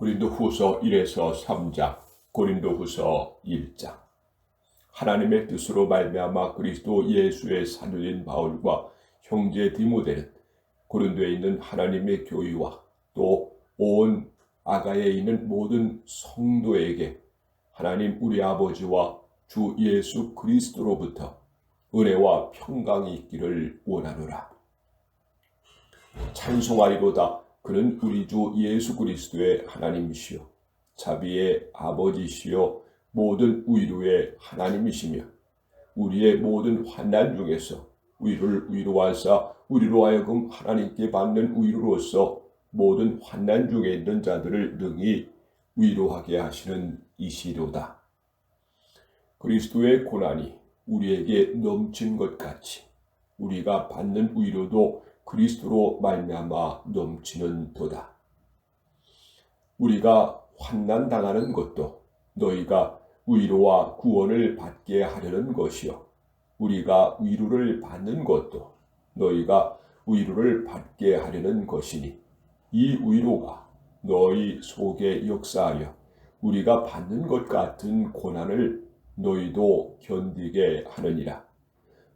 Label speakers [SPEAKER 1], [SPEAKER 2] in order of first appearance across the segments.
[SPEAKER 1] 고린도후서 1에서 3장, 고린도후서 1장. 하나님의 뜻으로 말미암아 그리스도 예수의 사도인 바울과 형제 디모데는 고린도에 있는 하나님의 교회와 또 온 아가야에 있는 모든 성도에게 하나님 우리 아버지와 주 예수 그리스도로부터 은혜와 평강이 있기를 원하노라. 찬송하리로다. 그는 우리 주 예수 그리스도의 하나님이시요 자비의 아버지시요 모든 위로의 하나님이시며 우리의 모든 환난 중에서 우리를 위로하사 우리로 하여금 하나님께 받는 위로로서 모든 환난 중에 있는 자들을 능히 위로하게 하시는 이시로다. 그리스도의 고난이 우리에게 넘친 것 같이 우리가 받는 위로도 그리스도로 말미암아 넘치는 도다. 우리가 환난 당하는 것도 너희가 위로와 구원을 받게 하려는 것이요 우리가 위로를 받는 것도 너희가 위로를 받게 하려는 것이니 이 위로가 너희 속에 역사하여 우리가 받는 것 같은 고난을 너희도 견디게 하느니라.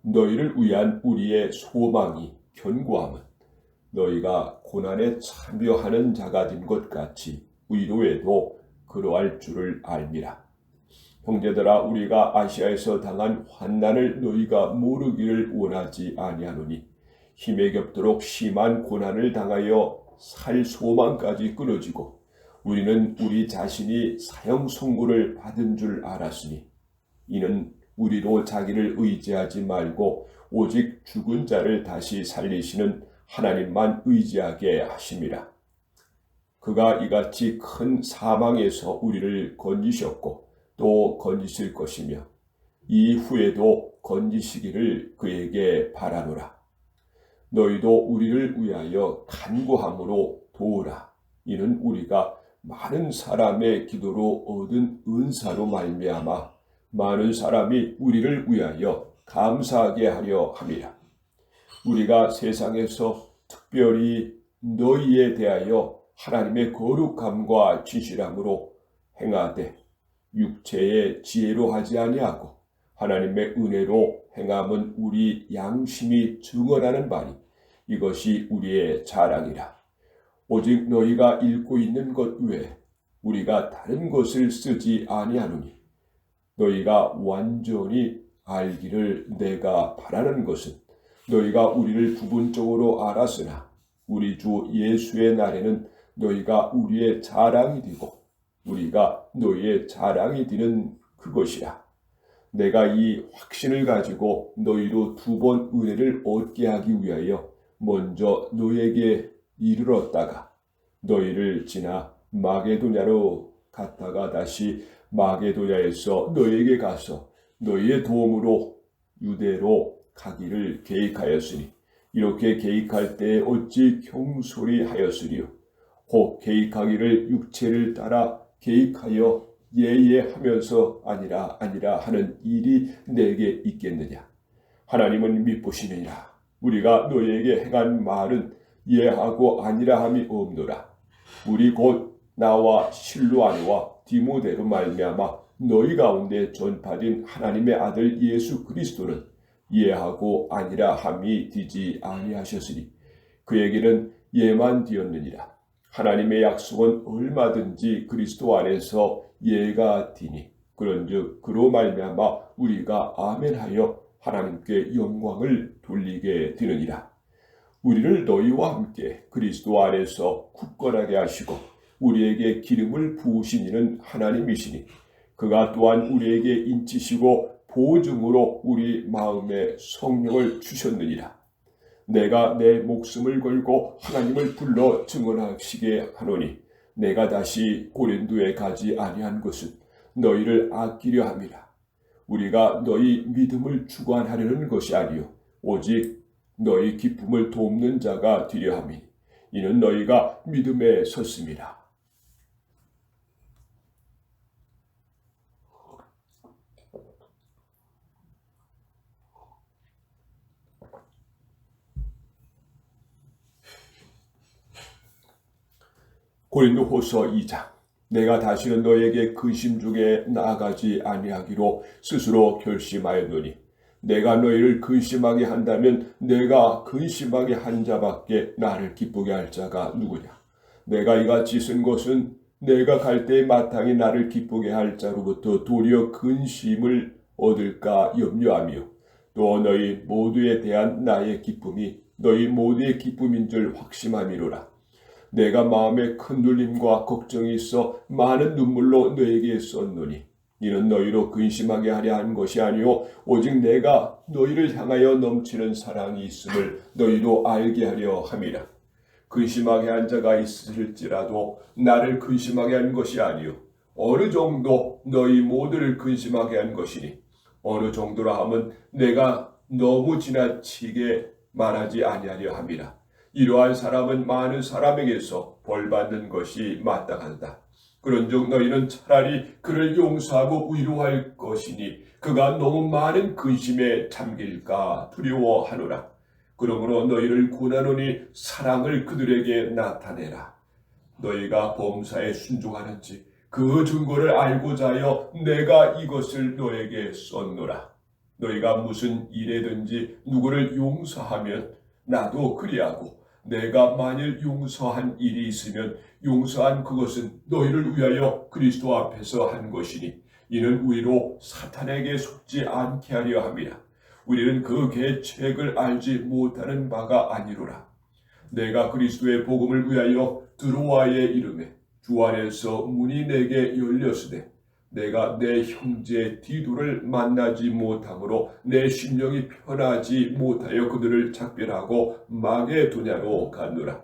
[SPEAKER 1] 너희를 위한 우리의 소망이 견고함은 너희가 고난에 참여하는 자가 된 것 같이 위로에도 그러할 줄을 알미라. 형제들아, 우리가 아시아에서 당한 환난을 너희가 모르기를 원하지 아니하노니 힘에 겹도록 심한 고난을 당하여 살 소망까지 끊어지고 우리는 우리 자신이 사형 선고를 받은 줄 알았으니 이는 우리로 자기를 의지하지 말고 오직 죽은 자를 다시 살리시는 하나님만 의지하게 하심이라. 그가 이같이 큰 사망에서 우리를 건지셨고 또 건지실 것이며 이후에도 건지시기를 그에게 바라노라. 너희도 우리를 위하여 간구함으로 도우라. 이는 우리가 많은 사람의 기도로 얻은 은사로 말미암아 많은 사람이 우리를 위하여 감사하게 하려 함이라. 우리가 세상에서 특별히 너희에 대하여 하나님의 거룩함과 진실함으로 행하되 육체의 지혜로 하지 아니하고 하나님의 은혜로 행함은 우리 양심이 증언하는 바니 이것이 우리의 자랑이라. 오직 너희가 읽고 있는 것 외에 우리가 다른 것을 쓰지 아니하노니 너희가 완전히 알기를 내가 바라는 것은 너희가 우리를 부분적으로 알았으나 우리 주 예수의 날에는 너희가 우리의 자랑이 되고 우리가 너희의 자랑이 되는 그것이라. 내가 이 확신을 가지고 너희로 2번 은혜를 얻게 하기 위하여 먼저 너희에게 이르렀다가 너희를 지나 마게도냐로 갔다가 다시 마게도냐에서 너희에게 가서 너희의 도움으로 유대로 가기를 계획하였으니 이렇게 계획할 때에 어찌 경솔히 하였으리요. 혹 계획하기를 육체를 따라 계획하여 예예하면서 아니라 하는 일이 내게 있겠느냐. 하나님은 미쁘시느니라. 우리가 너희에게 행한 말은 예하고 아니라 함이 없노라. 우리 곧 나와 실로아니와 디모데로 말미암아 너희 가운데 전파된 하나님의 아들 예수 그리스도는 예하고 아니라 함이 되지 아니하셨으니 그에게는 예만 되었느니라. 하나님의 약속은 얼마든지 그리스도 안에서 예가 되니 그런즉 그로 말미암아 우리가 아멘하여 하나님께 영광을 돌리게 되느니라. 우리를 너희와 함께 그리스도 안에서 굳건하게 하시고 우리에게 기름을 부으신 이는 하나님이시니 그가 또한 우리에게 인치시고 보증으로 우리 마음에 성령을 주셨느니라. 내가 내 목숨을 걸고 하나님을 불러 증언하시게 하노니 내가 다시 고린도에 가지 아니한 것은 너희를 아끼려 함이라. 우리가 너희 믿음을 주관하려는 것이 아니요 오직 너희 기쁨을 돕는 자가 되려 함이니 이는 너희가 믿음에 섰음이라. 고린도후서 2장. 내가 다시는 너에게 근심 중에 나아가지 아니하기로 스스로 결심하였노니 내가 너희를 근심하게 한다면 내가 근심하게 한 자밖에 나를 기쁘게 할 자가 누구냐. 내가 이같이 쓴 것은 내가 갈 때의 마땅히 나를 기쁘게 할 자로부터 도리어 근심을 얻을까 염려하며 또 너희 모두에 대한 나의 기쁨이 너희 모두의 기쁨인 줄 확신함이로라. 내가 마음에 큰 눌림과 걱정이 있어 많은 눈물로 너에게 썼노니 이는 너희로 근심하게 하려 한 것이 아니요 오직 내가 너희를 향하여 넘치는 사랑이 있음을 너희도 알게 하려 함이라. 근심하게 한 자가 있을지라도 나를 근심하게 한 것이 아니요 어느 정도 너희 모두를 근심하게 한 것이니 어느 정도라 함은 내가 너무 지나치게 말하지 아니하려 함이라. 이러한 사람은 많은 사람에게서 벌받는 것이 마땅하다. 그런즉 너희는 차라리 그를 용서하고 위로할 것이니 그가 너무 많은 근심에 잠길까 두려워하노라. 그러므로 너희를 권하노니 사랑을 그들에게 나타내라. 너희가 범사에 순종하는지 그 증거를 알고자 하여 내가 이것을 너에게 썼노라. 너희가 무슨 일에든지 누구를 용서하면 나도 그리하고 내가 만일 용서한 일이 있으면 용서한 그것은 너희를 위하여 그리스도 앞에서 한 것이니 이는 우리로 사탄에게 속지 않게 하려 함이라. 우리는 그 계책을 알지 못하는 바가 아니로라. 내가 그리스도의 복음을 위하여 드로아에 이르매 주 안에서 문이 내게 열렸으되 내가 내 형제 디도를 만나지 못함으로 내 심령이 편하지 못하여 그들을 작별하고 마게도냐로 갔노라.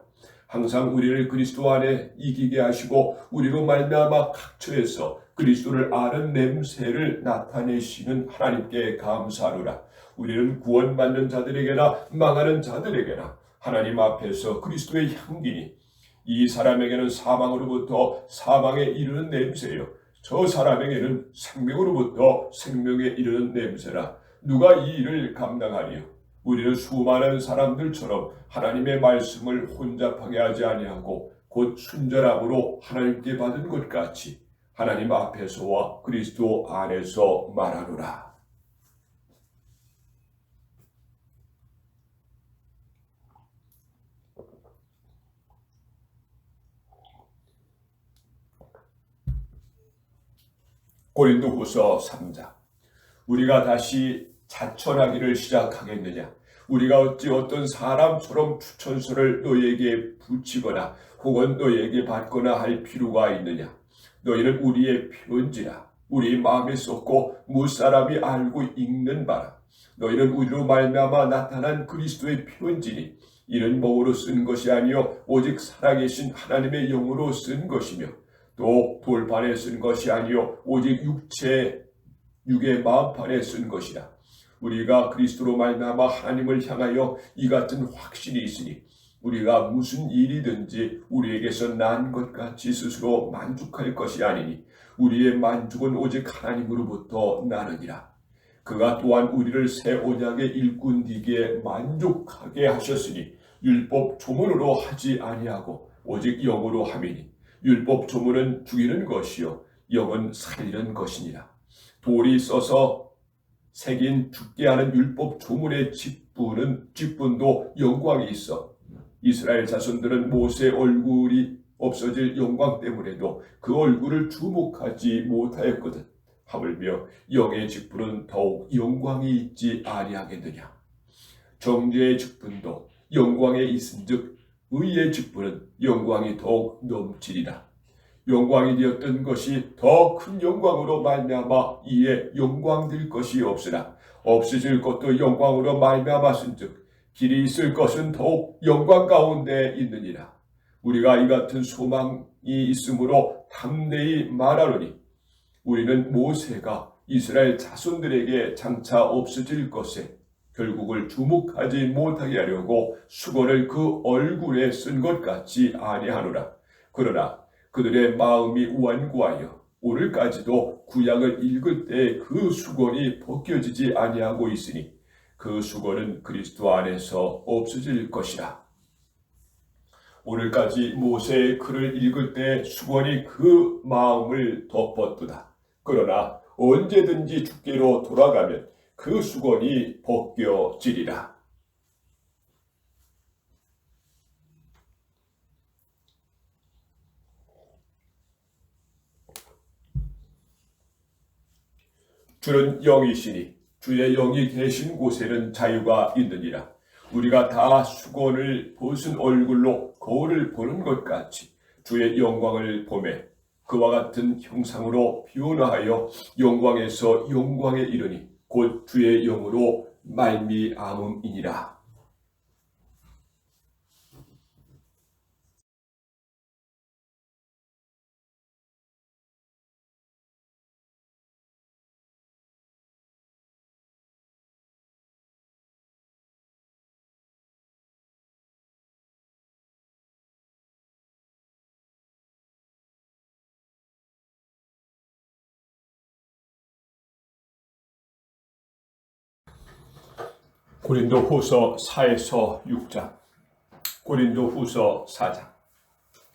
[SPEAKER 1] 항상 우리를 그리스도 안에 이기게 하시고 우리로 말미암아 각처에서 그리스도를 아는 냄새를 나타내시는 하나님께 감사하노라. 우리는 구원받는 자들에게나 망하는 자들에게나 하나님 앞에서 그리스도의 향기니 이 사람에게는 사망으로부터 사망에 이르는 냄새요 저 사람에게는 생명으로부터 생명에 이르는 냄새라. 누가 이 일을 감당하리요? 우리는 수많은 사람들처럼 하나님의 말씀을 혼잡하게 하지 아니하고 곧 순전함으로 하나님께 받은 것 같이 하나님 앞에서와 그리스도 안에서 말하노라. 고린도후서 3장. 우리가 다시 자천하기를 시작하겠느냐? 우리가 어찌 어떤 사람처럼 추천서를 너희에게 붙이거나 혹은 너희에게 받거나 할 필요가 있느냐? 너희는 우리의 편지라 우리 마음에 썼고 무사람이 알고 읽는 바라. 너희는 우리로 말미암아 나타난 그리스도의 편지니 이는 몸으로 쓴 것이 아니요 오직 살아계신 하나님의 영으로 쓴 것이며 또 돌판에 쓴 것이 아니요 오직 육의 마음판에 쓴 것이라. 우리가 그리스도로 말미암아 하나님을 향하여 이 같은 확신이 있으니 우리가 무슨 일이든지 우리에게서 난 것 같이 스스로 만족할 것이 아니니 우리의 만족은 오직 하나님으로부터 나느니라. 그가 또한 우리를 새 언약의 일꾼 되게 만족하게 하셨으니 율법 조문으로 하지 아니하고 오직 영으로 함이니 율법 조문은 죽이는 것이요 영은 살리는 것이니라. 돌이 써서 새긴 죽게 하는 율법 조문의 직분도 영광이 있어 이스라엘 자손들은 모세 얼굴이 없어질 영광 때문에도 그 얼굴을 주목하지 못하였거든. 하물며 영의 직분은 더욱 영광이 있지 아니하겠느냐. 정죄의 직분도 영광에 있은즉 의의 직분은 영광이 더욱 넘치리라. 영광이 되었던 것이 더 큰 영광으로 말미암아 이에 영광될 것이 없으나 없어질 것도 영광으로 말미암았은즉 길이 있을 것은 더욱 영광 가운데 있느니라. 우리가 이 같은 소망이 있으므로 담대히 말하노니 우리는 모세가 이스라엘 자손들에게 장차 없어질 것에 결국을 주목하지 못하게 하려고 수건을 그 얼굴에 쓴 것 같지 아니하노라. 그러나 그들의 마음이 완고하여 오늘까지도 구약을 읽을 때 그 수건이 벗겨지지 아니하고 있으니 그 수건은 그리스도 안에서 없어질 것이라. 오늘까지 모세의 글을 읽을 때 수건이 그 마음을 덮었도다. 그러나 언제든지 주께로 돌아가면 그 수건이 벗겨지리라. 주는 영이시니 주의 영이 계신 곳에는 자유가 있느니라. 우리가 다 수건을 벗은 얼굴로 거울을 보는 것 같이 주의 영광을 보매 그와 같은 형상으로 변화하여 영광에서 영광에 이르니 곧 주의 영으로 말미암음이니라. 고린도후서 4에서 6장, 고린도후서 4장.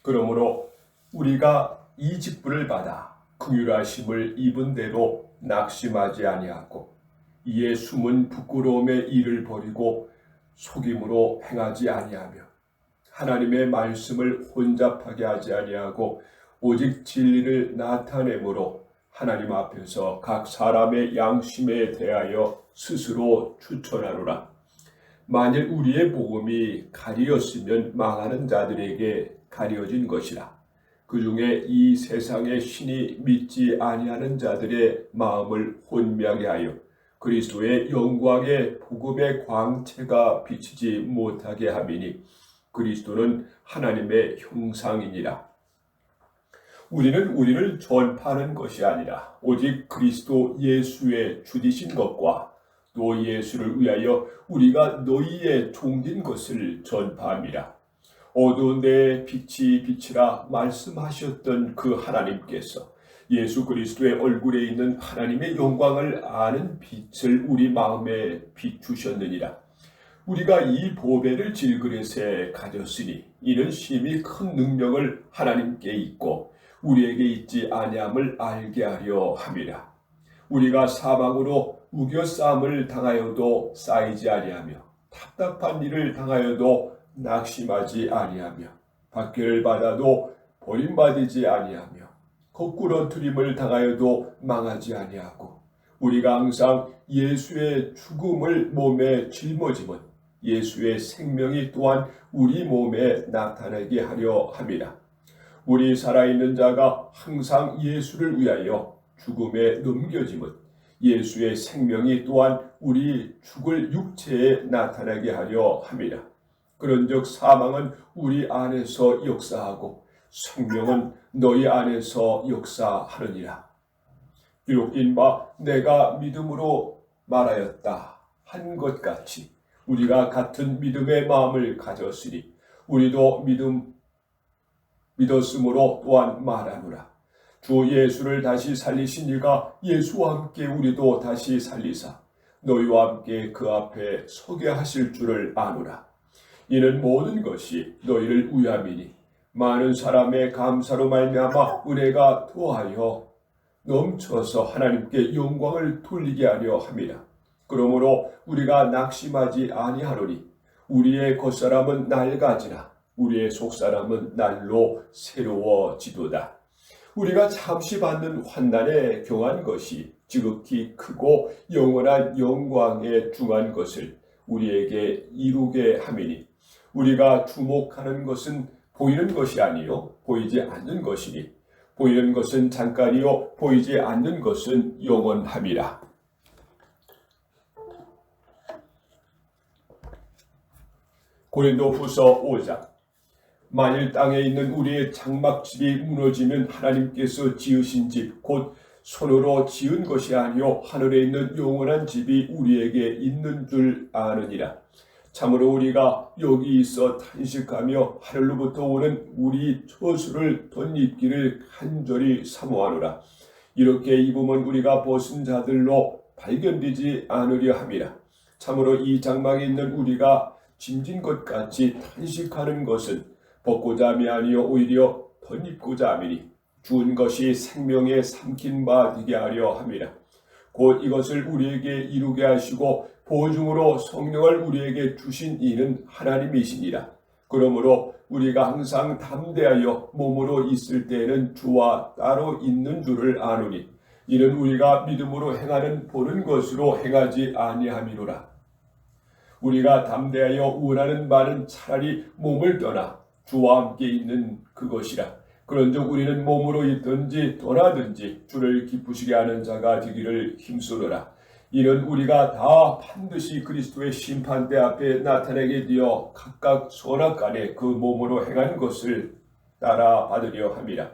[SPEAKER 1] 그러므로 우리가 이 직분을 받아 긍휼하심을 입은 대로 낙심하지 아니하고 이에 숨은 부끄러움의 일을 버리고 속임으로 행하지 아니하며 하나님의 말씀을 혼잡하게 하지 아니하고 오직 진리를 나타내므로 하나님 앞에서 각 사람의 양심에 대하여 스스로 추천하노라. 만일 우리의 복음이 가리었으면 망하는 자들에게 가려진 것이라. 그 중에 이 세상의 신이 믿지 아니하는 자들의 마음을 혼미하게 하여 그리스도의 영광의 복음의 광채가 비치지 못하게 함이니 그리스도는 하나님의 형상이니라. 우리는 우리를 전파하는 것이 아니라 오직 그리스도 예수의 주디신 것과 또 예수를 위하여 우리가 너희의 종된 것을 전파함이라. 어두운 데에 빛이 비치라 말씀하셨던 그 하나님께서 예수 그리스도의 얼굴에 있는 하나님의 영광을 아는 빛을 우리 마음에 비추셨느니라. 우리가 이 보배를 질그릇에 가졌으니 이는 심히 큰 능력을 하나님께 있고 우리에게 있지 아니함을 알게 하려 함이라. 우리가 사방으로 우겨싸움을 당하여도 쌓이지 아니하며 답답한 일을 당하여도 낙심하지 아니하며 박해를 받아도 버림받지 아니하며 거꾸러뜨림을 당하여도 망하지 아니하고 우리가 항상 예수의 죽음을 몸에 짊어짐은 예수의 생명이 또한 우리 몸에 나타나게 하려 함이라. 우리 살아있는 자가 항상 예수를 위하여 죽음에 넘겨짐은 예수의 생명이 또한 우리 죽을 육체에 나타나게 하려 함이라. 그런즉 사망은 우리 안에서 역사하고 생명은 너희 안에서 역사하느니라. 기록된 바 내가 믿음으로 말하였다 한 것 같이 우리가 같은 믿음의 마음을 가졌으니 우리도 믿었으므로 또한 말하노라. 주 예수를 다시 살리신 이가 예수와 함께 우리도 다시 살리사 너희와 함께 그 앞에 서게 하실 줄을 아노라. 이는 모든 것이 너희를 위함이니 많은 사람의 감사로 말미암아 은혜가 더하여 넘쳐서 하나님께 영광을 돌리게 하려 함이라. 그러므로 우리가 낙심하지 아니하노니 우리의 겉사람은 낡아지나 우리의 속사람은 날로 새로워지도다. 우리가 잠시 받는 환난에 경한 것이 지극히 크고 영원한 영광에 중한 것을 우리에게 이루게 함이니 우리가 주목하는 것은 보이는 것이 아니요 보이지 않는 것이니 보이는 것은 잠깐이요 보이지 않는 것은 영원함이라. 고린도후서 5장. 만일 땅에 있는 우리의 장막집이 무너지면 하나님께서 지으신 집 곧 손으로 지은 것이 아니요 하늘에 있는 영원한 집이 우리에게 있는 줄 아느니라. 참으로 우리가 여기 있어 탄식하며 하늘로부터 오는 우리 처수를 덧입기를 간절히 사모하노라. 이렇게 입으면 우리가 벗은 자들로 발견되지 않으려 함이라. 참으로 이 장막에 있는 우리가 짐진 것 같이 탄식하는 것은 벗고자 함이 아니요 오히려 덧입고자 함이니 주은 것이 생명에 삼킨 바 되게 하려 함이라. 곧 이것을 우리에게 이루게 하시고 보증으로 성령을 우리에게 주신 이는 하나님이시니라. 그러므로 우리가 항상 담대하여 몸으로 있을 때에는 주와 따로 있는 줄을 아노니 이는 우리가 믿음으로 행하는 보는 것으로 행하지 아니함이로라. 우리가 담대하여 원하는 바는 차라리 몸을 떠나 주와 함께 있는 그것이라. 그런즉 우리는 몸으로 있든지 떠나든지 주를 기쁘시게 하는 자가 되기를 힘쓰노라. 이는 우리가 다 반드시 그리스도의 심판대 앞에 나타나게 되어 각각 선악간에 그 몸으로 행한 것을 따라 받으려 함이라.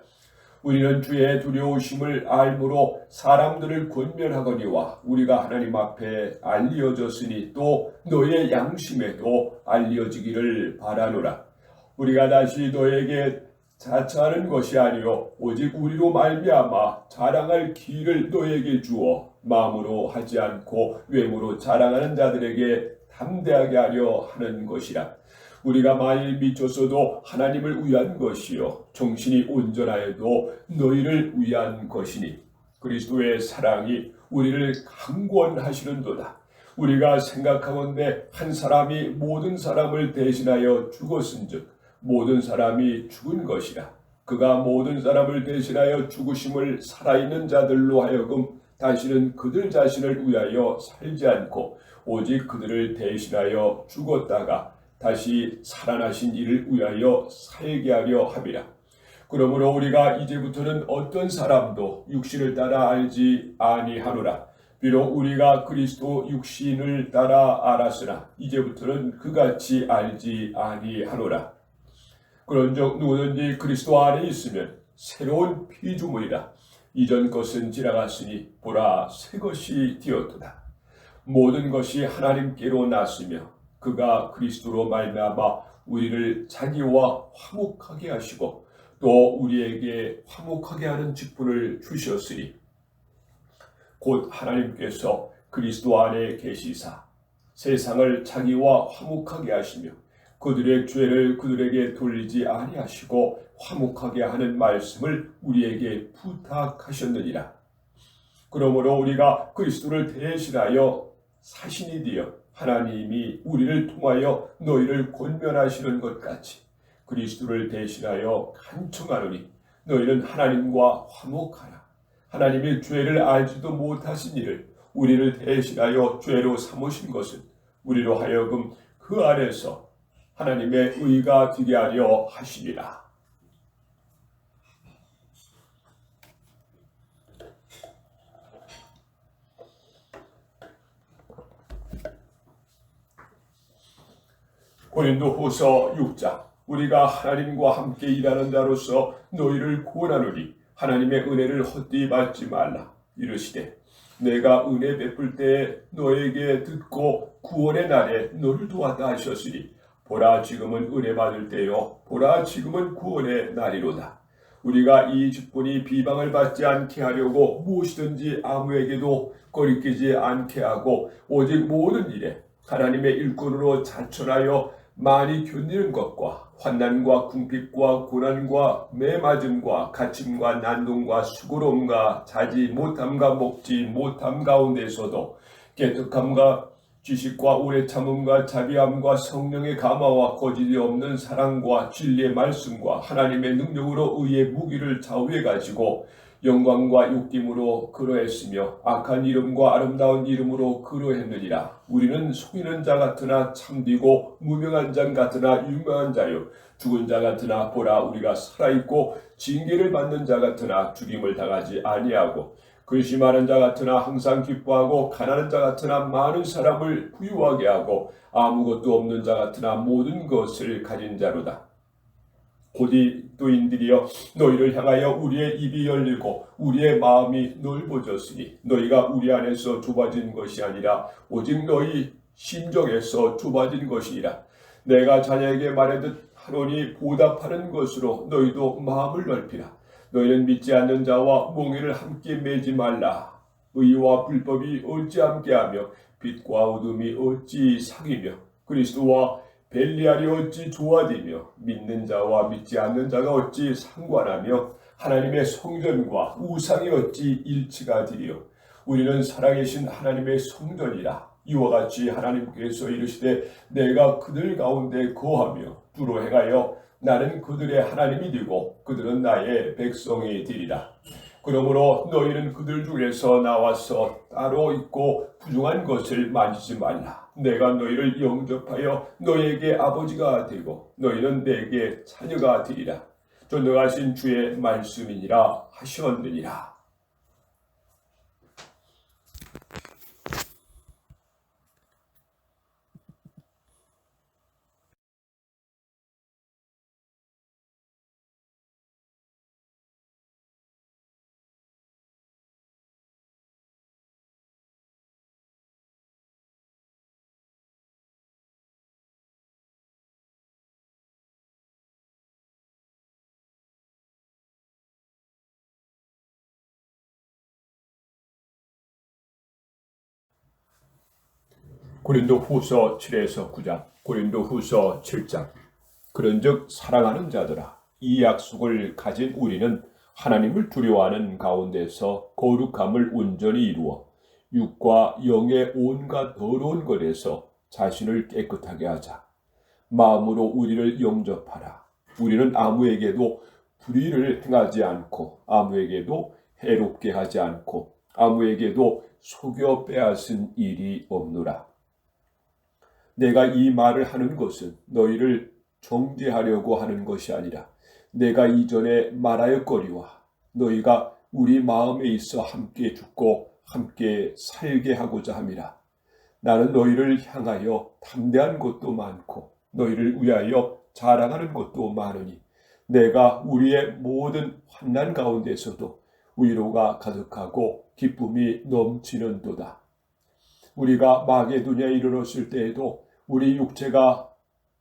[SPEAKER 1] 우리는 주의 두려우심을 알므로 사람들을 권면하거니와 우리가 하나님 앞에 알려졌으니 또 너의 양심에도 알려지기를 바라노라. 우리가 다시 너에게 자처하는 것이 아니요 오직 우리로 말미암아 자랑할 기회를 너에게 주어 마음으로 하지 않고 외모로 자랑하는 자들에게 담대하게 하려 하는 것이라. 우리가 만일 미쳤어도 하나님을 위한 것이요 정신이 온전하여도 너희를 위한 것이니 그리스도의 사랑이 우리를 강권하시는도다. 우리가 생각하건대 한 사람이 모든 사람을 대신하여 죽었은즉 모든 사람이 죽은 것이라. 그가 모든 사람을 대신하여 죽으심을 살아있는 자들로 하여금 다시는 그들 자신을 위하여 살지 않고 오직 그들을 대신하여 죽었다가 다시 살아나신 이를 위하여 살게 하려 함이라. 그러므로 우리가 이제부터는 어떤 사람도 육신을 따라 알지 아니하노라. 비록 우리가 그리스도 육신을 따라 알았으나 이제부터는 그같이 알지 아니하노라. 그런즉 누구든지 그리스도 안에 있으면 새로운 피조물이라. 이전 것은 지나갔으니 보라 새 것이 되었도다. 모든 것이 하나님께로 났으며 그가 그리스도로 말미암아 우리를 자기와 화목하게 하시고 또 우리에게 화목하게 하는 직분을 주셨으니 곧 하나님께서 그리스도 안에 계시사 세상을 자기와 화목하게 하시며 그들의 죄를 그들에게 돌리지 아니하시고 화목하게 하는 말씀을 우리에게 부탁하셨느니라. 그러므로 우리가 그리스도를 대신하여 사신이 되어 하나님이 우리를 통하여 너희를 권면하시는 것 같이 그리스도를 대신하여 간청하노니 너희는 하나님과 화목하라. 하나님이 죄를 알지도 못하신 이를 우리를 대신하여 죄로 삼으신 것은 우리로 하여금 그 안에서 하나님의 의가 되게 하려 하시니라. 고린도후서 6장. 우리가 하나님과 함께 일하는 자로서 너희를 구원하노니 하나님의 은혜를 헛되이 받지 말라. 이르시되 내가 은혜 베풀 때에 너에게 듣고 구원의 날에 너를 도왔다 하셨으니 보라 지금은 은혜 받을 때요 보라 지금은 구원의 날이로다. 우리가 이 직분이 비방을 받지 않게 하려고 무엇이든지 아무에게도 거리끼지 않게 하고 오직 모든 일에 하나님의 일꾼으로 자천하여 많이 견디는 것과 환난과 궁핍과 고난과 매맞음과 갇힘과 난동과 수고로움과 자지 못함과 먹지 못함 가운데서도 깨끗함과 지식과 오래 참음과 자비함과 성령의 감화와 거짓이 없는 사랑과 진리의 말씀과 하나님의 능력으로 의의 무기를 좌우해 가지고 영광과 욕김으로 그러했으며 악한 이름과 아름다운 이름으로 그러했느니라. 우리는 속이는 자 같으나 참되고 무명한 자 같으나 유명한 자요 죽은 자 같으나 보라 우리가 살아있고 징계를 받는 자 같으나 죽임을 당하지 아니하고 근심하는 자 같으나 항상 기뻐하고 가난한 자 같으나 많은 사람을 부유하게 하고 아무것도 없는 자 같으나 모든 것을 가진 자로다. 고디도인들이여 너희를 향하여 우리의 입이 열리고 우리의 마음이 넓어졌으니 너희가 우리 안에서 좁아진 것이 아니라 오직 너희 심정에서 좁아진 것이니라. 내가 자녀에게 말하듯 하노니 보답하는 것으로 너희도 마음을 넓히라. 너희는 믿지 않는 자와 몽해를 함께 매지 말라. 의와 불법이 어찌 함께하며 빛과 어둠이 어찌 사귀며 그리스도와 벨리알이 어찌 조화되며 믿는 자와 믿지 않는 자가 어찌 상관하며 하나님의 성전과 우상이 어찌 일치가 되리요. 우리는 살아계신 하나님의 성전이라. 이와 같이 하나님께서 이르시되 내가 그들 가운데 거하며 두루 행하여 나는 그들의 하나님이 되고 그들은 나의 백성이 되리라. 그러므로 너희는 그들 중에서 나와서 따로 있고 부정한 것을 만지지 말라. 내가 너희를 영접하여 너희에게 아버지가 되고 너희는 내게 자녀가 되리라. 전능하신 주의 말씀이니라 하셨느니라. 고린도후서 7에서 9장, 고린도후서 7장. 그런즉 사랑하는 자들아, 이 약속을 가진 우리는 하나님을 두려워하는 가운데서 거룩함을 온전히 이루어 육과 영의 온갖 더러운 것에서 자신을 깨끗하게 하자. 마음으로 우리를 영접하라. 우리는 아무에게도 불의를 행하지 않고 아무에게도 해롭게 하지 않고 아무에게도 속여 빼앗은 일이 없노라. 내가 이 말을 하는 것은 너희를 정죄하려고 하는 것이 아니라 내가 이전에 말하였거니와 너희가 우리 마음에 있어 함께 죽고 함께 살게 하고자 함이라. 나는 너희를 향하여 담대한 것도 많고 너희를 위하여 자랑하는 것도 많으니 내가 우리의 모든 환난 가운데서도 위로가 가득하고 기쁨이 넘치는도다. 우리가 마게도냐에 이르렀을 때에도 우리 육체가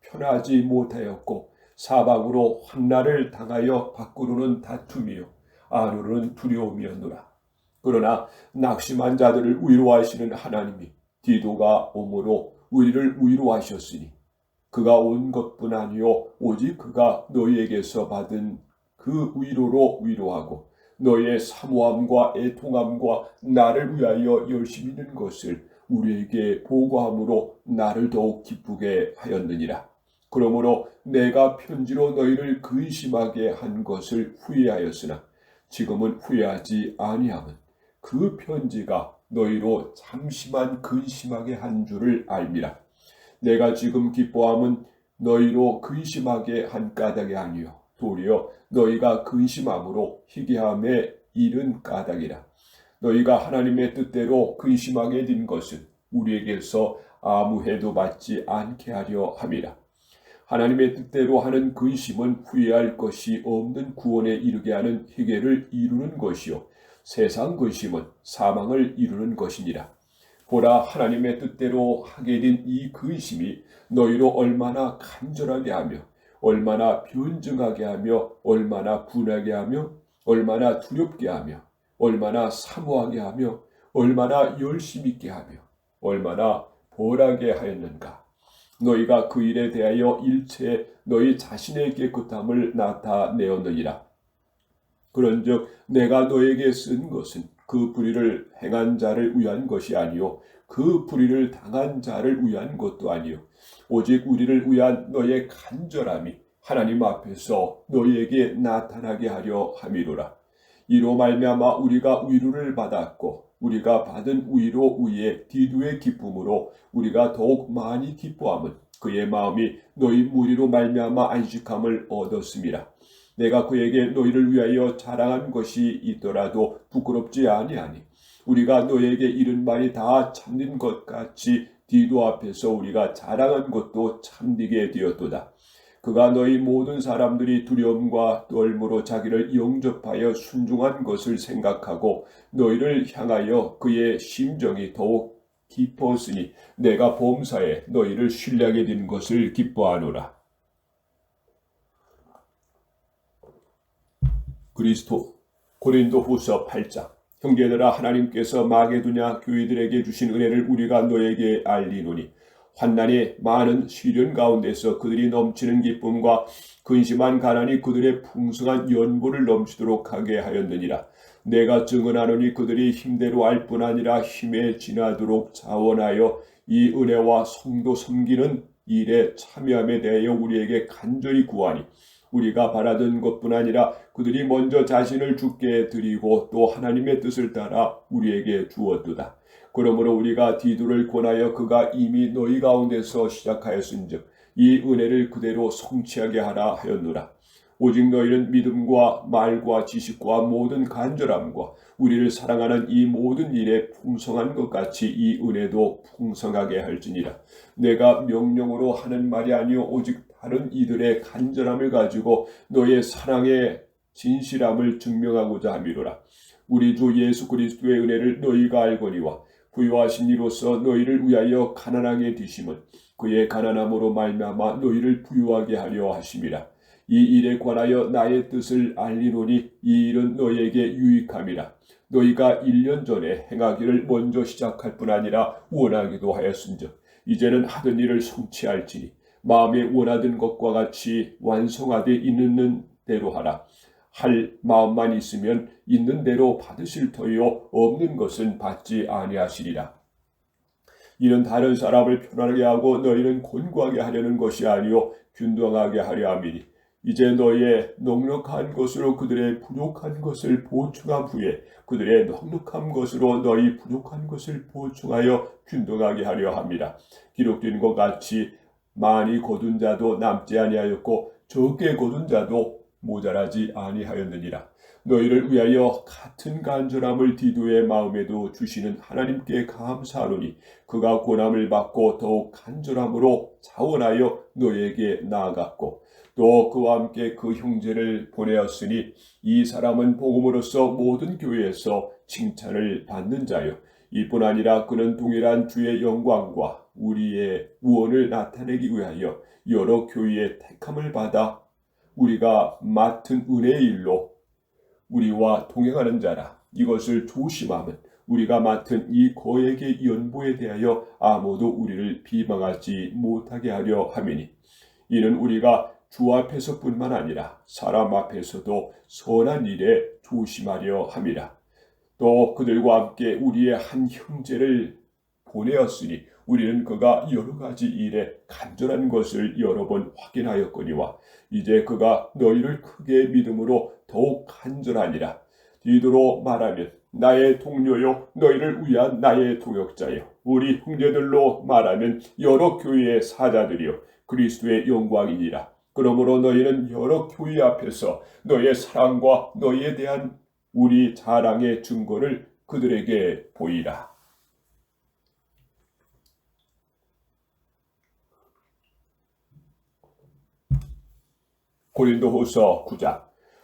[SPEAKER 1] 편하지 못하였고 사방으로 환난을 당하여 밖으로는 다툼이요 안으로는 두려움이었노라. 그러나 낙심한 자들을 위로하시는 하나님이 디도가 오므로 우리를 위로하셨으니 그가 온 것뿐 아니요 오직 그가 너희에게서 받은 그 위로로 위로하고 너희의 사모함과 애통함과 나를 위하여 열심히 있는 것을 우리에게 보고함으로 나를 더욱 기쁘게 하였느니라. 그러므로 내가 편지로 너희를 근심하게 한 것을 후회하였으나 지금은 후회하지 아니함은 그 편지가 너희로 잠시만 근심하게 한 줄을 알미라. 내가 지금 기뻐함은 너희로 근심하게 한 까닭이 아니요 도리어 너희가 근심함으로 희귀함에 이른 까닭이라. 너희가 하나님의 뜻대로 근심하게 된 것은 우리에게서 아무 해도 받지 않게 하려 함이라. 하나님의 뜻대로 하는 근심은 후회할 것이 없는 구원에 이르게 하는 희계를 이루는 것이요 세상 근심은 사망을 이루는 것이니라. 보라, 하나님의 뜻대로 하게 된 이 근심이 너희로 얼마나 간절하게 하며 얼마나 변증하게 하며 얼마나 분하게 하며 얼마나 두렵게 하며 얼마나 사모하게 하며 얼마나 열심 있게 하며 얼마나 벌하게 하였는가. 너희가 그 일에 대하여 일체 너희 자신의 깨끗함을 나타내었느니라. 그런즉 내가 너에게 쓴 것은 그 불의를 행한 자를 위한 것이 아니요 그 불의를 당한 자를 위한 것도 아니요 오직 우리를 위한 너의 간절함이 하나님 앞에서 너희에게 나타나게 하려 함이로라. 이로 말미암아 우리가 위로를 받았고 우리가 받은 위로 위에 디도의 기쁨으로 우리가 더욱 많이 기뻐함은 그의 마음이 너희 무리로 말미암아 안식함을 얻었음이라. 내가 그에게 너희를 위하여 자랑한 것이 있더라도 부끄럽지 아니하니 우리가 너에게 이른 말이 다 참된 것 같이 디도 앞에서 우리가 자랑한 것도 참되게 되었도다. 그가 너희 모든 사람들이 두려움과 떨므로 자기를 영접하여 순종한 것을 생각하고 너희를 향하여 그의 심정이 더욱 깊었으니 내가 범사에 너희를 신뢰하게 된 것을 기뻐하노라. 고린도후서 8장. 형제들아, 하나님께서 마게도냐 교회들에게 주신 은혜를 우리가 너에게 알리노니 환난의 많은 시련 가운데서 그들이 넘치는 기쁨과 근심한 가난이 그들의 풍성한 연보를 넘치도록 하게 하였느니라. 내가 증언하노니 그들이 힘대로 알 뿐 아니라 힘에 지나도록 자원하여 이 은혜와 성도 섬기는 일에 참여함에 대하여 우리에게 간절히 구하니 우리가 바라던 것뿐 아니라 그들이 먼저 자신을 주께 드리고 또 하나님의 뜻을 따라 우리에게 주었도다. 그러므로 우리가 디도를 권하여 그가 이미 너희 가운데서 시작하였은즉 이 은혜를 그대로 성취하게 하라 하였노라. 오직 너희는 믿음과 말과 지식과 모든 간절함과 우리를 사랑하는 이 모든 일에 풍성한 것 같이 이 은혜도 풍성하게 할지니라. 내가 명령으로 하는 말이 아니요 오직 다른 이들의 간절함을 가지고 너의 사랑의 진실함을 증명하고자 함이로라. 우리 주 예수 그리스도의 은혜를 너희가 알거니와 부요하신 이로서 너희를 위하여 가난하게 되심은 그의 가난함으로 말미암아 너희를 부요하게 하려 하심이라. 이 일에 관하여 나의 뜻을 알리노니 이 일은 너희에게 유익함이라. 너희가 1년 전에 행하기를 먼저 시작할 뿐 아니라 원하기도 하였은즉 이제는 하던 일을 성취할지니 마음에 원하던 것과 같이 완성하되 있는 대로 하라. 할 마음만 있으면 있는 대로 받으실 터이요 없는 것은 받지 아니하시리라. 이는 다른 사람을 편안하게 하고 너희는 곤고하게 하려는 것이 아니요 균등하게 하려 함이니 이제 너희의 넉넉한 것으로 그들의 부족한 것을 보충한 후에 그들의 넉넉한 것으로 너희 부족한 것을 보충하여 균등하게 하려 함이라. 기록된 것 같이 많이 거둔 자도 남지 아니하였고 적게 거둔 자도 모자라지 아니하였느니라. 너희를 위하여 같은 간절함을 디도의 마음에도 주시는 하나님께 감사하노니 그가 고난을 받고 더욱 간절함으로 자원하여 너희에게 나아갔고 또 그와 함께 그 형제를 보내었으니 이 사람은 복음으로써 모든 교회에서 칭찬을 받는 자요 이뿐 아니라 그는 동일한 주의 영광과 우리의 구원을 나타내기 위하여 여러 교회의 택함을 받아 우리가 맡은 은혜의 일로 우리와 동행하는 자라. 이것을 조심하면 우리가 맡은 이 거액의 연보에 대하여 아무도 우리를 비방하지 못하게 하려 함이니 이는 우리가 주 앞에서뿐만 아니라 사람 앞에서도 선한 일에 조심하려 함이라. 또 그들과 함께 우리의 한 형제를 보내었으니 우리는 그가 여러 가지 일에 간절한 것을 여러 번 확인하였거니와 이제 그가 너희를 크게 믿음으로 더욱 간절하니라. 디도로 말하면 나의 동료요 너희를 위한 나의 동역자요 우리 형제들로 말하면 여러 교회의 사자들이요 그리스도의 영광이니라. 그러므로 너희는 여러 교회 앞에서 너희의 사랑과 너희에 대한 우리 자랑의 증거를 그들에게 보이라. 고린도후서 9장.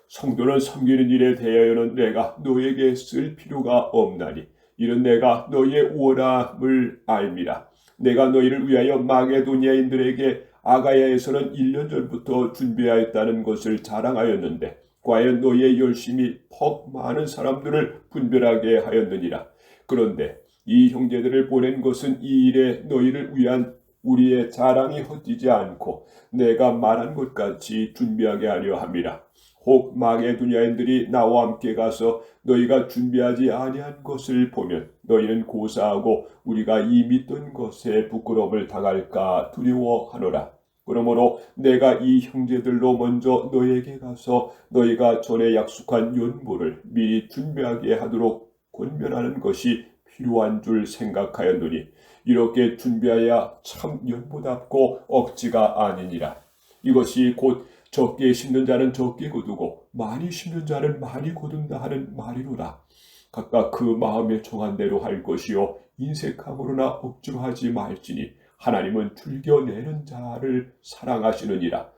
[SPEAKER 1] 성도를 섬기는 일에 대하여는 내가 너에게 쓸 필요가 없나니 이는 내가 너희의 원함을 알미라. 내가 너희를 위하여 마게도니아인들에게 아가야에서는 1년 전부터 준비하였다는 것을 자랑하였는데 과연 너희의 열심이 퍽 많은 사람들을 분별하게 하였느니라. 그런데 이 형제들을 보낸 것은 이 일에 너희를 위한 우리의 자랑이 헛되지 않고 내가 말한 것 같이 준비하게 하려 함이라. 혹 마게도니아인들이 나와 함께 가서 너희가 준비하지 아니한 것을 보면 너희는 고사하고 우리가 이 믿던 것에 부끄러움을 당할까 두려워하노라. 그러므로 내가 이 형제들로 먼저 너희에게 가서 너희가 전에 약속한 연보를 미리 준비하게 하도록 권면하는 것이 필요한 줄 생각하였노니 이렇게 준비하여 참 연보답고 억지가 아니니라. 이것이 곧 적게 심는 자는 적게 거두고 많이 심는 자는 많이 거둔다 하는 말이로다. 각각 그 마음에 정한 대로 할 것이요 인색함으로나 억지로 하지 말지니 하나님은 즐겨내는 자를 사랑하시느니라.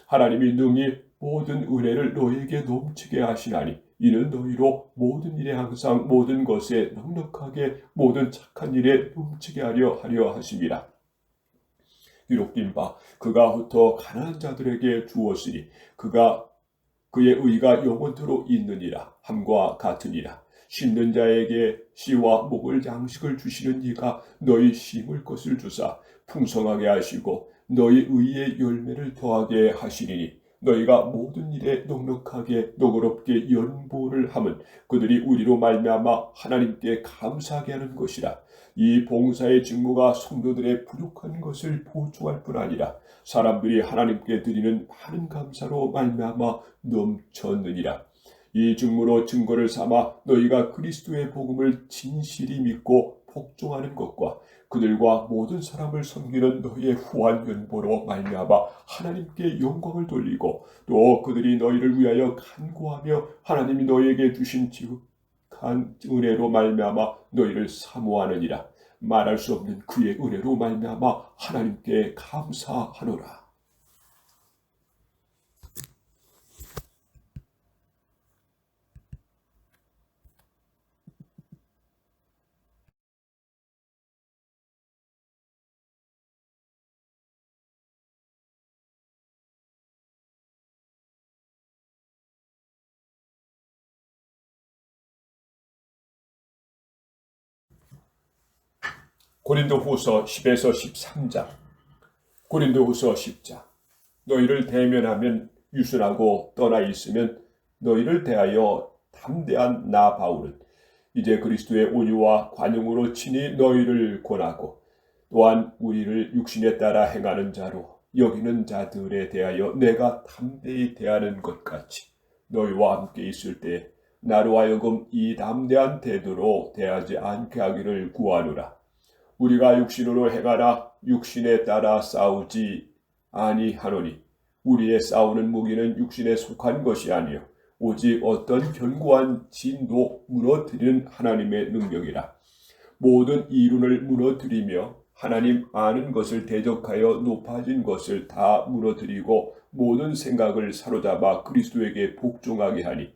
[SPEAKER 1] 하나님이 능히 모든 은혜를 너에게 넘치게 하시나니 이는 너희로 모든 일에 항상 모든 것에 넉넉하게 모든 착한 일에 넘치게 하려 하심이라. 기록된 바 그가 흩어 가난한 자들에게 주었으니 그의 의가 영원토록 있느니라 함과 같으니라. 심는 자에게 씨와 목을 양식을 주시는 이가 너희 심을 것을 주사 풍성하게 하시고 너희 의의 열매를 더하게 하시리니 너희가 모든 일에 넉넉하게 너그럽게 연보를 함은 그들이 우리로 말미암아 하나님께 감사하게 하는 것이라. 이 봉사의 직무가 성도들의 부족한 것을 보충할 뿐 아니라 사람들이 하나님께 드리는 많은 감사로 말미암아 넘쳤느니라. 이 직무로 증거를 삼아 너희가 그리스도의 복음을 진실히 믿고 복종하는 것과 그들과 모든 사람을 섬기는 너희의 후한 연보로 말미암아 하나님께 영광을 돌리고 또 그들이 너희를 위하여 간구하며 하나님이 너희에게 주신 지극한 은혜로 말미암아 너희를 사모하느니라. 말할 수 없는 그의 은혜로 말미암아 하나님께 감사하노라. 고린도후서 10에서 13장. 고린도후서 10장. 너희를 대면하면 유순하고 떠나 있으면 너희를 대하여 담대한 나 바울은 이제 그리스도의 온유와 관용으로 친히 너희를 권하고 또한 우리를 육신에 따라 행하는 자로 여기는 자들에 대하여 내가 담대히 대하는 것 같이 너희와 함께 있을 때 나로 하여금 이 담대한 태도로 대하지 않게 하기를 구하노라. 우리가 육신으로 행하나 육신에 따라 싸우지 아니하노니 우리의 싸우는 무기는 육신에 속한 것이 아니요 오직 어떤 견고한 진도 무너뜨리는 하나님의 능력이라. 모든 이론을 무너뜨리며 하나님 아는 것을 대적하여 높아진 것을 다 무너뜨리고 모든 생각을 사로잡아 그리스도에게 복종하게 하니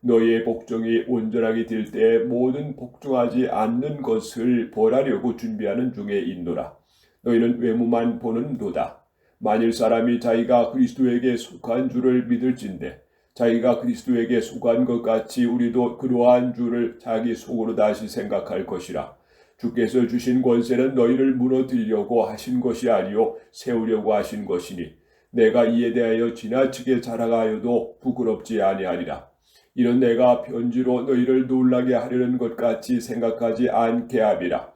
[SPEAKER 1] 너희의 복종이 온전하게 될 때에 모든 복종하지 않는 것을 벌하려고 준비하는 중에 있노라. 너희는 외모만 보는도다. 만일 사람이 자기가 그리스도에게 속한 줄을 믿을진대 자기가 그리스도에게 속한 것 같이 우리도 그러한 줄을 자기 속으로 다시 생각할 것이라. 주께서 주신 권세는 너희를 무너뜨리려고 하신 것이 아니요 세우려고 하신 것이니 내가 이에 대하여 지나치게 자랑하여도 부끄럽지 아니하리라. 이는 내가 편지로 너희를 놀라게 하려는 것 같이 생각하지 않게 함이라.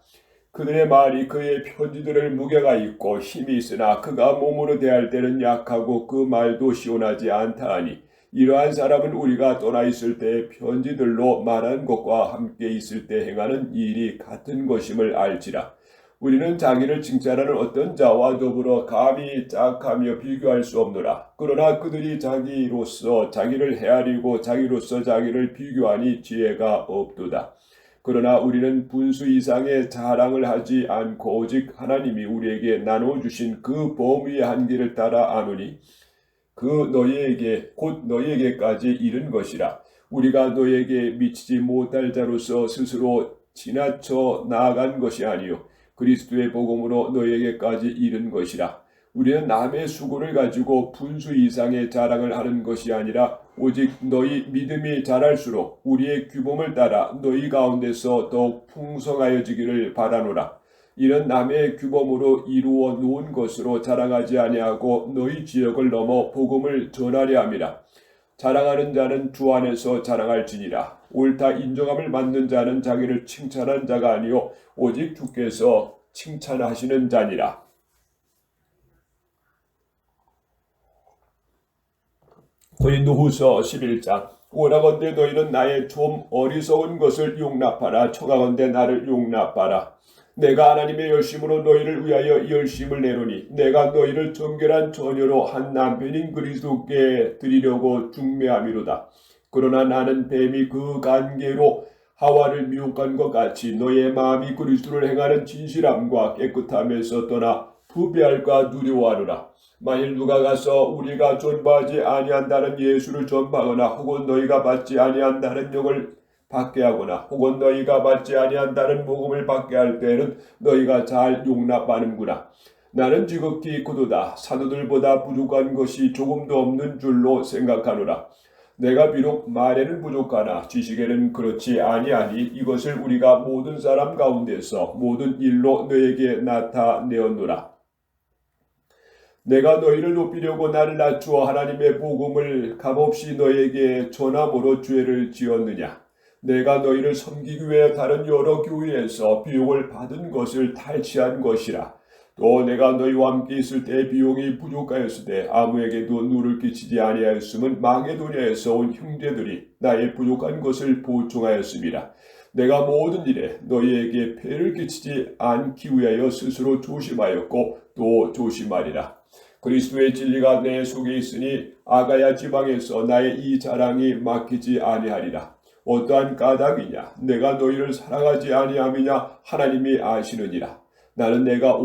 [SPEAKER 1] 그들의 말이 그의 편지들을 무게가 있고 힘이 있으나 그가 몸으로 대할 때는 약하고 그 말도 시원하지 않다 하니 이러한 사람은 우리가 떠나 있을 때 편지들로 말한 것과 함께 있을 때 행하는 일이 같은 것임을 알지라. 우리는 자기를 칭찬하는 어떤 자와 더불어 감히 짝하며 비교할 수 없노라. 그러나 그들이 자기로서 자기를 헤아리고 자기로서 자기를 비교하니 지혜가 없도다. 그러나 우리는 분수 이상의 자랑을 하지 않고 오직 하나님이 우리에게 나눠주신 그 범위의 한계를 따라 아노니 그 너희에게 곧 너희에게까지 이른 것이라. 우리가 너희에게 미치지 못할 자로서 스스로 지나쳐 나아간 것이 아니요 그리스도의 복음으로 너희에게까지 이른 것이라. 우리는 남의 수고를 가지고 분수 이상의 자랑을 하는 것이 아니라 오직 너희 믿음이 자랄수록 우리의 규범을 따라 너희 가운데서 더욱 풍성하여지기를 바라노라. 이는 남의 규범으로 이루어 놓은 것으로 자랑하지 아니하고 너희 지역을 넘어 복음을 전하려 함이라. 자랑하는 자는 주 안에서 자랑할지니라. 옳다 인정함을 받는 자는 자기를 칭찬한 자가 아니요 오직 주께서 칭찬하시는 자니라. 고린도후서 11장. 오라건대 너희는 나의 좀 어리석은 것을 용납하라. 청하건대 나를 용납하라. 내가 하나님의 열심으로 너희를 위하여 열심을 내노니 내가 너희를 정결한 처녀로 한 남편인 그리스도께 드리려고 중매함이로다. 그러나 나는 뱀이 그 관계로 하와를 미혹한 것 같이 너희의 마음이 그리스도를 행하는 진실함과 깨끗함에서 떠나 부패할까 두려워하노라. 만일 누가 가서 우리가 전파하지 아니한다는 예수를 전파하거나 혹은 너희가 받지 아니한다는 영을 받게 하거나 혹은 너희가 받지 아니한다는 복음을 받게 할 때는 너희가 잘 용납하는구나. 나는 지극히 구도다. 사도들보다 부족한 것이 조금도 없는 줄로 생각하노라. 내가 비록 말에는 부족하나 지식에는 그렇지 아니하니 이것을 우리가 모든 사람 가운데서 모든 일로 너에게 나타내었노라. 내가 너희를 높이려고 나를 낮추어 하나님의 복음을 값없이 너에게 전함으로 죄를 지었느냐? 내가 너희를 섬기기 위해 다른 여러 교회에서 비용을 받은 것을 탈취한 것이라. 또 내가 너희와 함께 있을 때 비용이 부족하였을 때 아무에게도 누를 끼치지 아니하였음은 마게도냐에서 온 형제들이 나의 부족한 것을 보충하였습니다. 내가 모든 일에 너희에게 폐를 끼치지 않기 위하여 스스로 조심하였고 또 조심하리라. 그리스도의 진리가 내 속에 있으니 아가야 지방에서 나의 이 자랑이 막히지 아니하리라. 어떠한 까닭이냐? 내가 너희를 사랑하지 아니함이냐? 하나님이 아시느니라. 나는 내가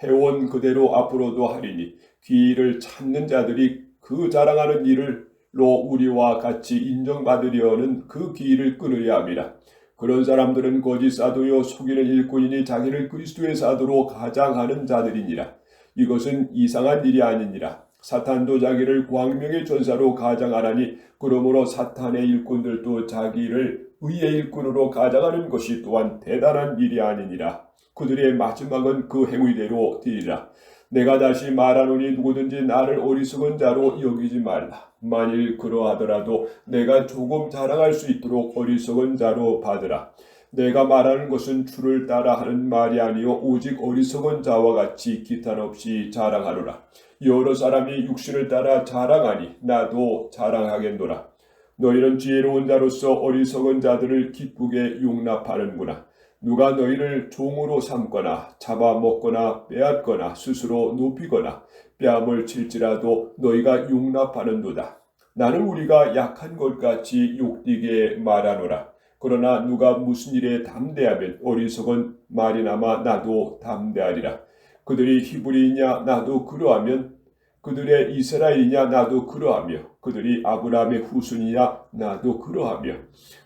[SPEAKER 1] 해온 그대로 앞으로도 하리니 기회를 찾는 자들이 그 자랑하는 일로 우리와 같이 인정받으려는 그 기회를 끊으려 함이라. 그런 사람들은 거짓 사도요 속이는 일꾼이니 자기를 그리스도의 사도로 가장하는 자들이니라. 이것은 이상한 일이 아니니라. 사탄도 자기를 광명의 전사로 가장하나니 그러므로 사탄의 일꾼들도 자기를 의의 일꾼으로 가장하는 것이 또한 대단한 일이 아니니라. 그들의 마지막은 그 행위대로 되리라. 내가 다시 말하노니 누구든지 나를 어리석은 자로 여기지 말라. 만일 그러하더라도 내가 조금 자랑할 수 있도록 어리석은 자로 받으라. 내가 말하는 것은 주를 따라 하는 말이 아니요 오직 어리석은 자와 같이 기탄 없이 자랑하노라. 여러 사람이 육신을 따라 자랑하니 나도 자랑하겠노라. 너희는 지혜로운 자로서 어리석은 자들을 기쁘게 용납하는구나. 누가 너희를 종으로 삼거나 잡아먹거나 빼앗거나 스스로 높이거나 뺨을 칠지라도 너희가 용납하는도다. 나는 우리가 약한 것 같이 욕되게 말하노라. 그러나 누가 무슨 일에 담대하면 어리석은 말이나마 나도 담대하리라. 그들이 히브리이냐 나도 그러하면 그들의 이스라엘이냐 나도 그러하며 그들이 아브라함의 후손이냐 나도 그러하며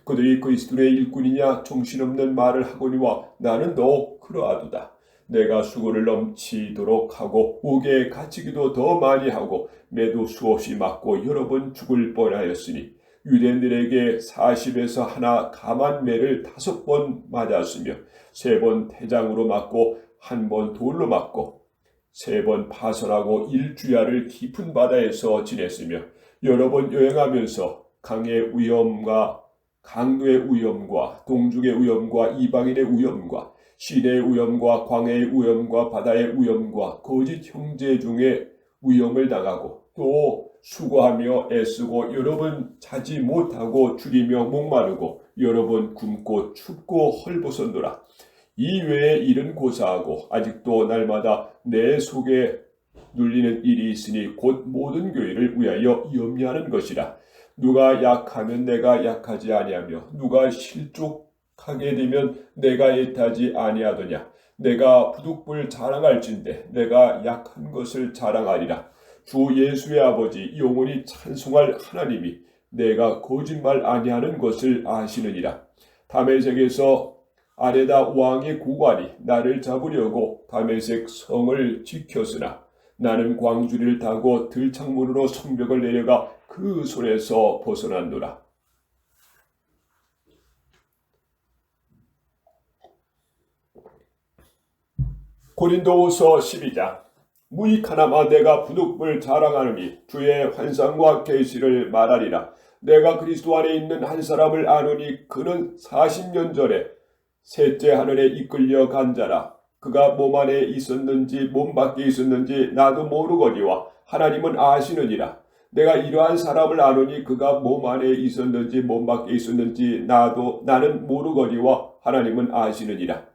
[SPEAKER 1] 그들이 그리스도의 일꾼이냐 정신없는 말을 하거니와 나는 더욱 그러하도다. 내가 수고를 넘치도록 하고 옥에 갇히기도 더 많이 하고 매도 수없이 맞고 여러 번 죽을 뻔하였으니 유대인들에게 40에서 하나 감한 매를 5번 맞았으며 3번 태장으로 맞고 1번 돌로 맞고 3번 파설하고 1주야를 깊은 바다에서 지냈으며 여러 번 여행하면서 강의 위험과 강도의 위험과 동족의 위험과 이방인의 위험과 시내의 위험과 광해의 위험과 바다의 위험과 거짓 형제 중에 위험을 당하고 또 수고하며 애쓰고 여러 번 자지 못하고 줄이며 목마르고 여러 번 굶고 춥고 헐벗었노라. 이 외의 일은 고사하고 아직도 날마다 내 속에 눌리는 일이 있으니 곧 모든 교회를 위하여 염려하는 것이라. 누가 약하면 내가 약하지 아니하며 누가 실족하게 되면 내가 애타지 아니하더냐. 내가 부득불 자랑할진대 내가 약한 것을 자랑하리라. 주 예수의 아버지 영원히 찬송할 하나님이 내가 거짓말 아니하는 것을 아시느니라. 다메섹에서 아레다 왕의 고관이 나를 잡으려고 다메섹 성을 지켰으나 나는 광주리를 타고 들창문으로 성벽을 내려가 그 손에서 벗어났노라. 고린도후서 12장. 무익하나마 내가 부득불 자랑하노니 주의 환상과 계시를 말하리라. 내가 그리스도 안에 있는 한 사람을 아노니 그는 40년 전에 셋째 하늘에 이끌려 간 자라. 그가 몸 안에 있었는지 몸 밖에 있었는지 나도 모르거니와 하나님은 아시느니라. 내가 이러한 사람을 아노니 그가 몸 안에 있었는지 몸 밖에 있었는지 나는 모르거니와 하나님은 아시느니라.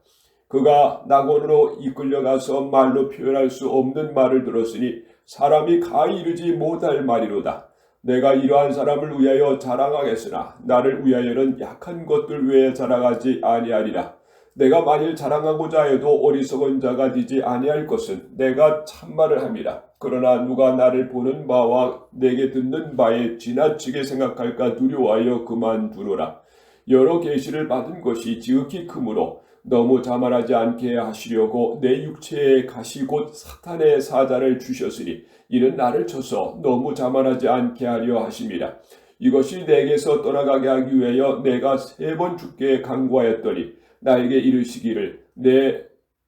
[SPEAKER 1] 그가 낙원으로 이끌려가서 말로 표현할 수 없는 말을 들었으니 사람이 가히 이르지 못할 말이로다. 내가 이러한 사람을 위하여 자랑하겠으나 나를 위하여는 약한 것들 외에 자랑하지 아니하리라. 내가 만일 자랑하고자 해도 어리석은 자가 되지 아니할 것은 내가 참말을 함이라. 그러나 누가 나를 보는 바와 내게 듣는 바에 지나치게 생각할까 두려워하여 그만두노라. 여러 계시를 받은 것이 지극히 크므로 너무 자만하지 않게 하시려고 내 육체에 가시 곧 사탄의 사자를 주셨으니 이는 나를 쳐서 너무 자만하지 않게 하려 하심이라. 이것이 내게서 떠나가게 하기 위하여 내가 3번 주께 간구하였더니 나에게 이르시기를 내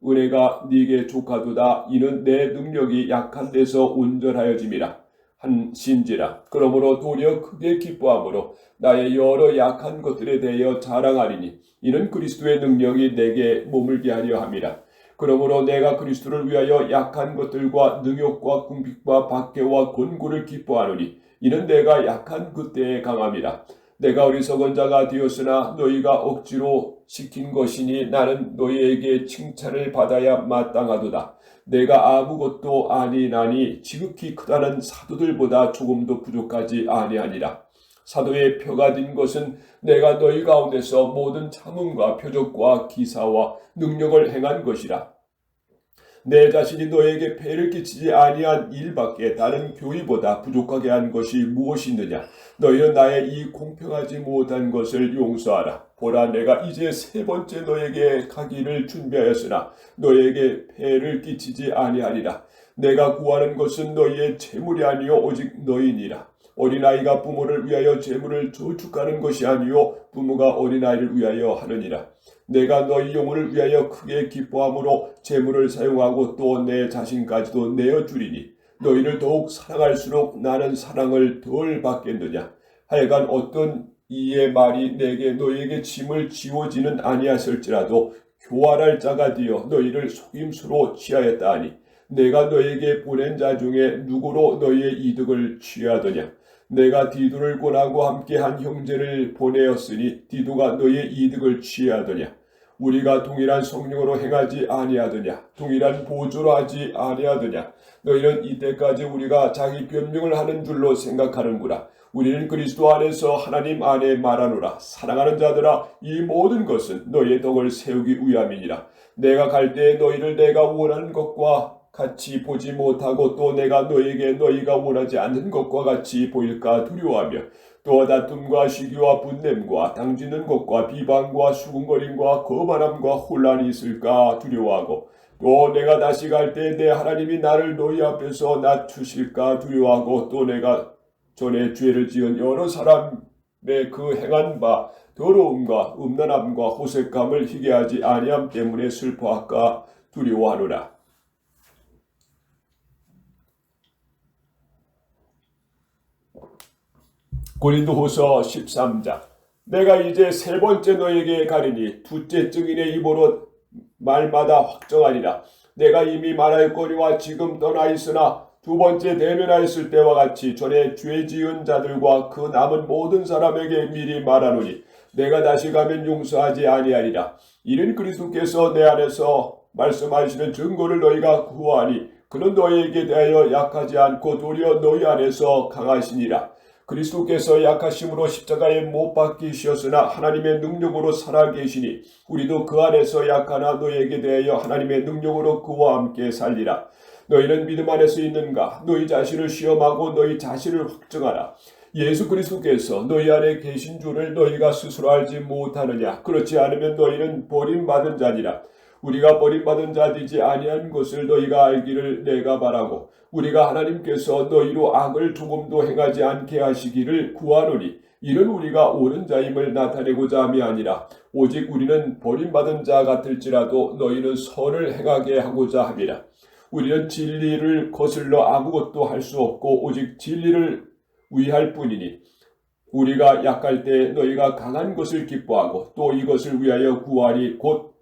[SPEAKER 1] 은혜가 네게 족하도다. 이는 내 능력이 약한 데서 온전하여짐이라 한신지라. 그러므로 도리어 크게 기뻐함으로 나의 여러 약한 것들에 대하여 자랑하리니 이는 그리스도의 능력이 내게 머물게 하려 함이라. 그러므로 내가 그리스도를 위하여 약한 것들과 능욕과 궁핍과 박해와 곤고를 기뻐하노니 이는 내가 약한 그때에 강함이라. 내가 어리석은 자가 되었으나 너희가 억지로 시킨 것이니 나는 너희에게 칭찬을 받아야 마땅하도다. 내가 아무것도 아니나니 지극히 크다는 사도들보다 조금도 부족하지 아니하니라. 사도의 표가 된 것은 내가 너희 가운데서 모든 참음과 표적과 기사와 능력을 행한 것이라. 내 자신이 너에게 폐를 끼치지 아니한 일밖에 다른 교의보다 부족하게 한 것이 무엇이 있느냐. 너희는 나의 이 공평하지 못한 것을 용서하라. 보라, 내가 이제 세 번째 너에게 가기를 준비하였으나 너에게 폐를 끼치지 아니하리라. 내가 구하는 것은 너희의 재물이 아니요 오직 너희니라. 어린아이가 부모를 위하여 재물을 저축하는 것이 아니요 부모가 어린아이를 위하여 하느니라. 내가 너희 영혼을 위하여 크게 기뻐함으로 재물을 사용하고 또 내 자신까지도 내어주리니 너희를 더욱 사랑할수록 나는 사랑을 덜 받겠느냐. 하여간 어떤 이의 말이 내게 너희에게 짐을 지워지는 아니하실지라도 교활할 자가 되어 너희를 속임수로 취하였다 하니 내가 너희에게 보낸 자 중에 누구로 너희의 이득을 취하더냐. 내가 디도를 권하고 함께한 형제를 보내었으니 디도가 너희의 이득을 취하더냐. 우리가 동일한 성령으로 행하지 아니하더냐. 동일한 보조로 하지 아니하더냐. 너희는 이때까지 우리가 자기 변명을 하는 줄로 생각하는구나. 우리는 그리스도 안에서 하나님 안에 말하노라. 사랑하는 자들아, 이 모든 것은 너희의 덕을 세우기 위함이니라. 내가 갈 때 너희를 내가 원하는 것과 같이 보지 못하고 또 내가 너희에게 너희가 원하지 않는 것과 같이 보일까 두려워하며 또 다툼과 시기와 분냄과 당지는 것과 비방과 수군거림과 거만함과 혼란이 있을까 두려워하고 또 내가 다시 갈 때 내 하나님이 나를 너희 앞에서 낮추실까 두려워하고 또 내가 전에 죄를 지은 여러 사람의 그 행한 바 더러움과 음란함과 호색감을 희게 하지 아니함 때문에 슬퍼할까 두려워하노라. 고린도후서 13장. 내가 이제 세 번째 너에게 가리니 둘째 증인의 입으로 말마다 확정하리라. 내가 이미 말하였거니와 지금 떠나 있으나 두 번째 대면하였을 때와 같이 전에 죄 지은 자들과 그 남은 모든 사람에게 미리 말하노니 내가 다시 가면 용서하지 아니하리라. 이는 그리스도께서 내 안에서 말씀하시는 증거를 너희가 구하니 그는 너희에게 대하여 약하지 않고 도리어 너희 안에서 강하시니라. 그리스도께서 약하심으로 십자가에 못 박히셨으나 하나님의 능력으로 살아계시니 우리도 그 안에서 약하나 너희에게 대하여 하나님의 능력으로 그와 함께 살리라. 너희는 믿음 안에서 있는가? 너희 자신을 시험하고 너희 자신을 확증하라. 예수 그리스도께서 너희 안에 계신 줄을 너희가 스스로 알지 못하느냐? 그렇지 않으면 너희는 버림받은 자니라. 우리가 버림받은 자 되지 아니한 것을 너희가 알기를 내가 바라고 우리가 하나님께서 너희로 악을 조금도 행하지 않게 하시기를 구하노니 이는 우리가 옳은 자임을 나타내고자 함이 아니라 오직 우리는 버림받은 자 같을지라도 너희는 선을 행하게 하고자 함이라. 우리는 진리를 거슬러 아무것도 할 수 없고 오직 진리를 위할 뿐이니 우리가 약할 때 너희가 강한 것을 기뻐하고 또 이것을 위하여 구하니 곧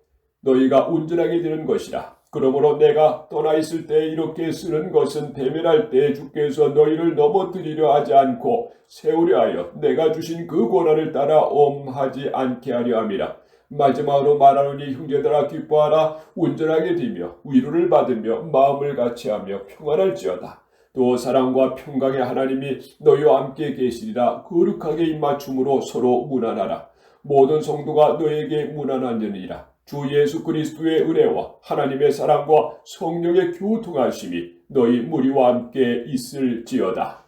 [SPEAKER 1] 너희가 온전하게 되는 것이라. 그러므로 내가 떠나 있을 때 이렇게 쓰는 것은 대면할 때 주께서 너희를 넘어뜨리려 하지 않고 세우려 하여 내가 주신 그 권한을 따라 엄하지 않게 하려 함이라. 마지막으로 말하노니 형제들아 기뻐하라. 온전하게 되며 위로를 받으며 마음을 같이하며 평안할지어다. 또 사랑과 평강의 하나님이 너희와 함께 계시리라. 거룩하게 입맞춤으로 서로 문안하라. 모든 성도가 너에게 문안하느니라. 주 예수 그리스도의 은혜와 하나님의 사랑과 성령의 교통하심이 너희 무리와 함께 있을지어다.